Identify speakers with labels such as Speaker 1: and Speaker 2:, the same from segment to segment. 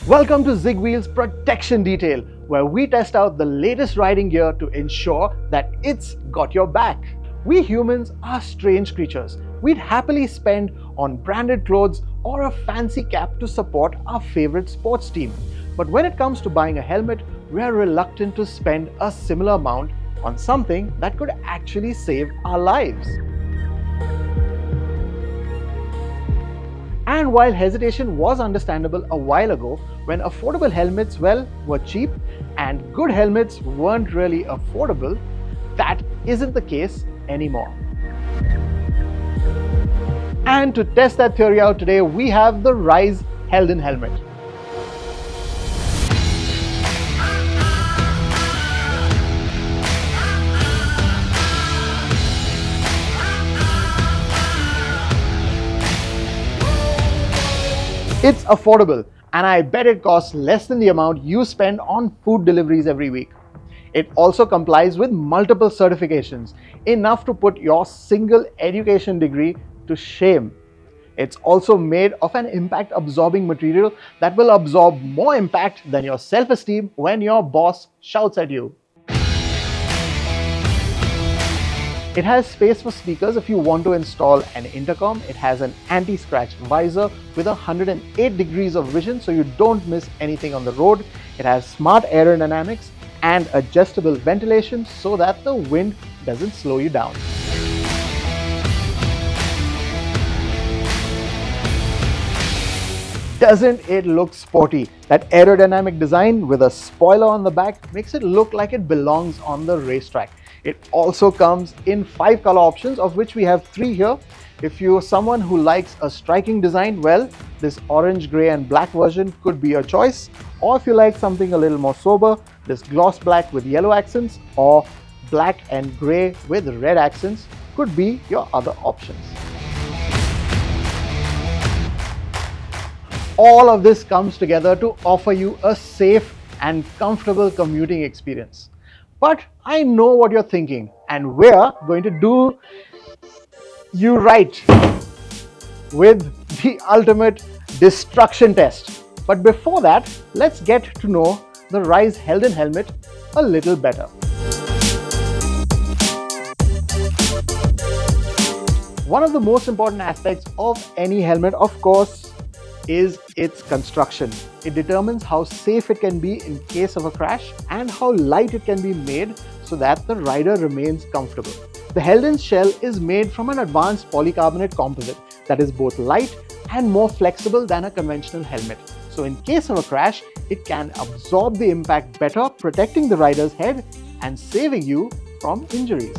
Speaker 1: Welcome to ZigWheels Protection Detail, where we test out the latest riding gear to ensure that it's got your back. We humans are strange creatures. We'd happily spend on branded clothes or a fancy cap to support our favorite sports team. But when it comes to buying a helmet, we're reluctant to spend a similar amount on something that could actually save our lives. And while hesitation was understandable a while ago, when affordable helmets, were cheap and good helmets weren't really affordable, that isn't the case anymore. And to test that theory out today, we have the Reise Helden Helmet. It's affordable, and I bet it costs less than the amount you spend on food deliveries every week. It also complies with multiple certifications, enough to put your single education degree to shame. It's also made of an impact-absorbing material that will absorb more impact than your self-esteem when your boss shouts at you. It has space for speakers if you want to install an intercom. It has an anti-scratch visor with 108 degrees of vision so you don't miss anything on the road. It has smart aerodynamics and adjustable ventilation so that the wind doesn't slow you down. Doesn't it look sporty? That aerodynamic design with a spoiler on the back makes it look like it belongs on the racetrack. It also comes in 5 color options, of which we have 3 here. If you're someone who likes a striking design, this orange, gray and black version could be your choice. Or if you like something a little more sober, this gloss black with yellow accents or black and gray with red accents could be your other options. All of this comes together to offer you a safe and comfortable commuting experience. But I know what you're thinking, and we're going to do you right with the ultimate destruction test. But before that, let's get to know the Reise Helden Helmet a little better. One of the most important aspects of any helmet, of course, is its construction. It determines how safe it can be in case of a crash and how light it can be made so that the rider remains comfortable. The Helden's shell is made from an advanced polycarbonate composite that is both light and more flexible than a conventional helmet. So in case of a crash, it can absorb the impact better, protecting the rider's head and saving you from injuries.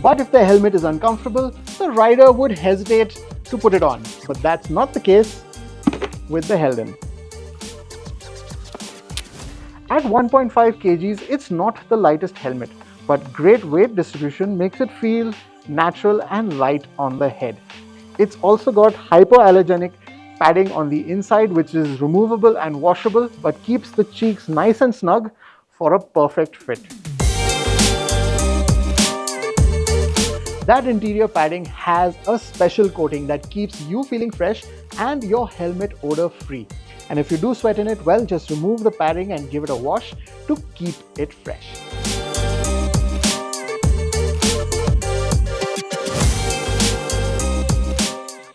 Speaker 1: But if the helmet is uncomfortable, the rider would hesitate to put it on. But that's not the case with the Helden. At 1.5 kgs, it's not the lightest helmet, but great weight distribution makes it feel natural and light on the head. It's also got hypoallergenic padding on the inside, which is removable and washable, but keeps the cheeks nice and snug for a perfect fit. That interior padding has a special coating that keeps you feeling fresh and your helmet odor free. And if you do sweat in it, just remove the padding and give it a wash to keep it fresh.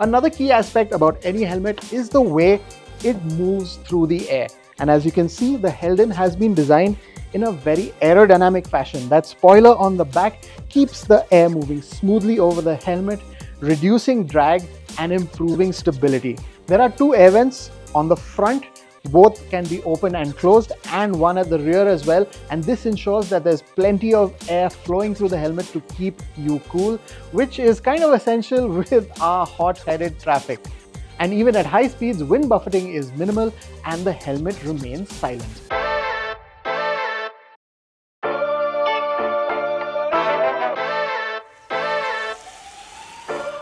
Speaker 1: Another key aspect about any helmet is the way it moves through the air. And as you can see, the Helden has been designed in a very aerodynamic fashion. That spoiler on the back keeps the air moving smoothly over the helmet, reducing drag and improving stability. There are 2 air vents on the front. Both can be open and closed, and one at the rear as well. And this ensures that there's plenty of air flowing through the helmet to keep you cool, which is kind of essential with our hot-headed traffic. And even at high speeds, wind buffeting is minimal and the helmet remains silent.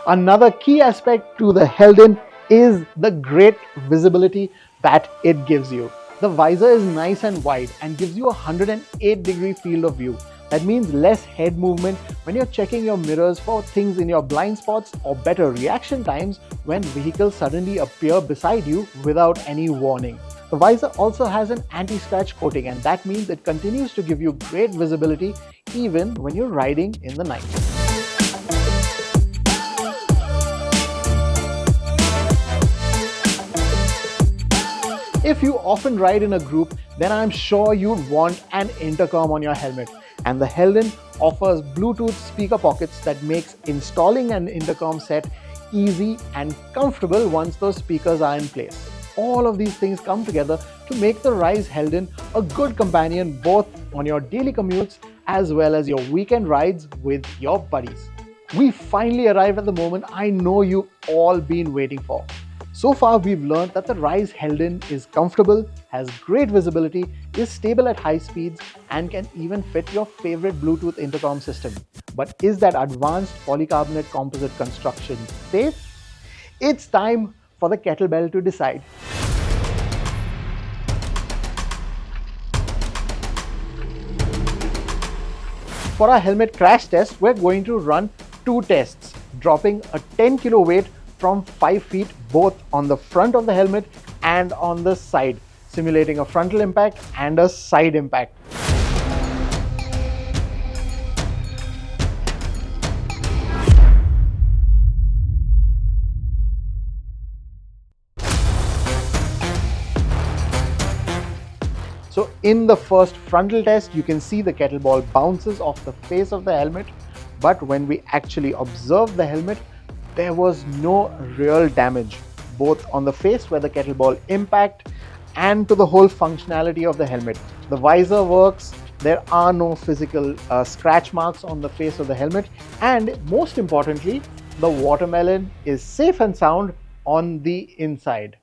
Speaker 1: Another key aspect to the Helden is the great visibility that it gives you. The visor is nice and wide and gives you a 108-degree field of view. That means less head movement when you're checking your mirrors for things in your blind spots, or better reaction times when vehicles suddenly appear beside you without any warning. The visor also has an anti-scratch coating, and that means it continues to give you great visibility even when you're riding in the night. If you often ride in a group, then I'm sure you'd want an intercom on your helmet. And the Helden offers Bluetooth speaker pockets that makes installing an intercom set easy and comfortable once those speakers are in place. All of these things come together to make the Reise Helden a good companion both on your daily commutes as well as your weekend rides with your buddies. We finally arrived at the moment I know you've all been waiting for. So far, we've learned that the Reise Helden is comfortable, has great visibility, is stable at high speeds, and can even fit your favorite Bluetooth intercom system. But is that advanced polycarbonate composite construction safe? It's time for the kettlebell to decide. For our helmet crash test, we're going to run two tests, dropping a 10 kilo weight from 5 feet both on the front of the helmet and on the side, simulating a frontal impact and a side impact. So in the first frontal test, you can see the kettlebell bounces off the face of the helmet, but when we actually observed the helmet, there was no real damage, both on the face where the kettlebell impact and to the whole functionality of the helmet. The visor works, there are no physical scratch marks on the face of the helmet, and most importantly, the watermelon is safe and sound on the inside.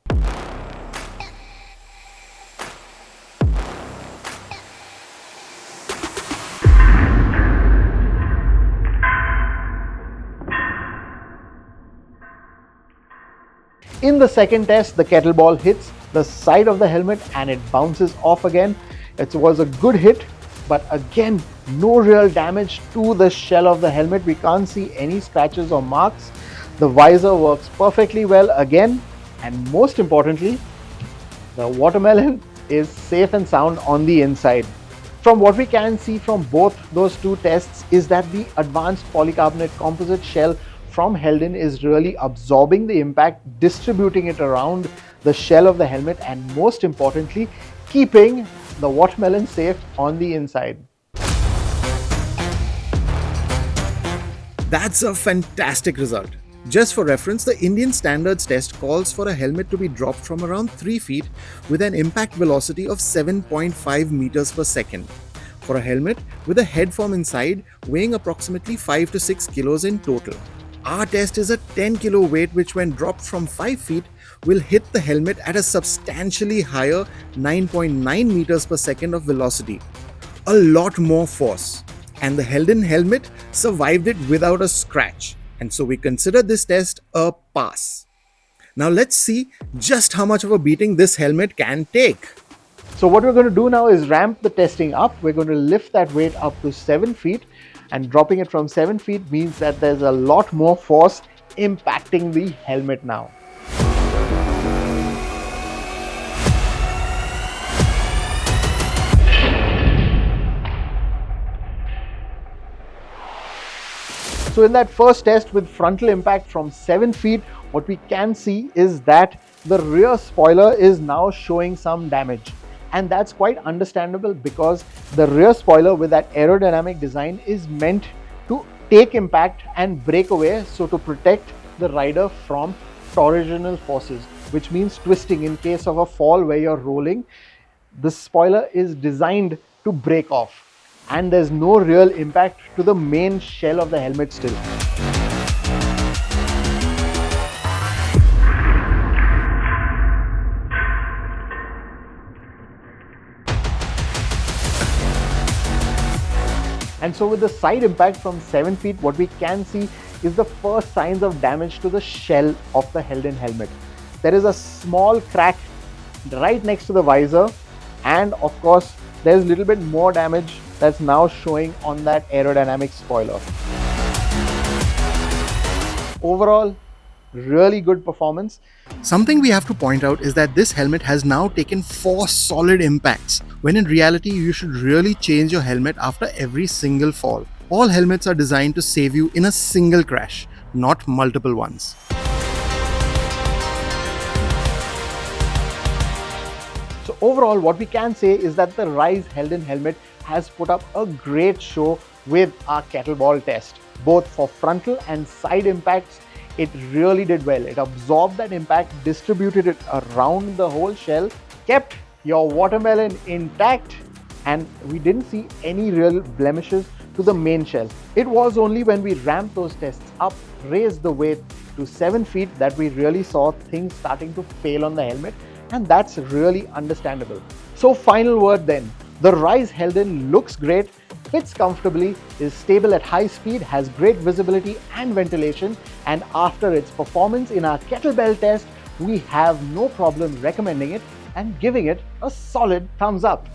Speaker 1: In the second test, the kettlebell hits the side of the helmet and it bounces off again. It was a good hit, but again, no real damage to the shell of the helmet. We can't see any scratches or marks. The visor works perfectly well again, and most importantly, the watermelon is safe and sound on the inside. From what we can see from both those two tests is that the advanced polycarbonate composite shell from Helden is really absorbing the impact, distributing it around the shell of the helmet, and most importantly, keeping the watermelon safe on the inside.
Speaker 2: That's a fantastic result. Just for reference, the Indian standards test calls for a helmet to be dropped from around 3 feet with an impact velocity of 7.5 meters per second. For a helmet with a head form inside weighing approximately 5 to 6 kilos in total. Our test is a 10 kilo weight which, when dropped from 5 feet, will hit the helmet at a substantially higher 9.9 meters per second of velocity. A lot more force. And the Helden helmet survived it without a scratch. And so we consider this test a pass. Now let's see just how much of a beating this helmet can take.
Speaker 1: So what we're going to do now is ramp the testing up. We're going to lift that weight up to 7 feet. And dropping it from 7 feet means that there's a lot more force impacting the helmet now. So in that first test with frontal impact from 7 feet, what we can see is that the rear spoiler is now showing some damage. And that's quite understandable because the rear spoiler with that aerodynamic design is meant to take impact and break away, so to protect the rider from torsional forces, which means twisting in case of a fall where you're rolling. The spoiler is designed to break off, and there's no real impact to the main shell of the helmet still. And so with the side impact from 7 feet, what we can see is the first signs of damage to the shell of the Helden helmet. There is a small crack right next to the visor, and of course there's a little bit more damage that's now showing on that aerodynamic spoiler. Overall, really good performance.
Speaker 2: Something we have to point out is that this helmet has now taken 4 solid impacts, when in reality you should really change your helmet after every single fall. All helmets are designed to save you in a single crash, not multiple ones.
Speaker 1: So overall, what we can say is that the Reise Helden helmet has put up a great show with our kettlebell test. Both for frontal and side impacts, it really did well. It absorbed that impact, distributed it around the whole shell, kept your watermelon intact, and we didn't see any real blemishes to the main shell. It was only when we ramped those tests up, raised the weight to 7 feet, that we really saw things starting to fail on the helmet, and that's really understandable. So final word then, the Reise Helden looks great, fits comfortably, is stable at high speed, has great visibility and ventilation, and after its performance in our kettlebell test, we have no problem recommending it and giving it a solid thumbs up.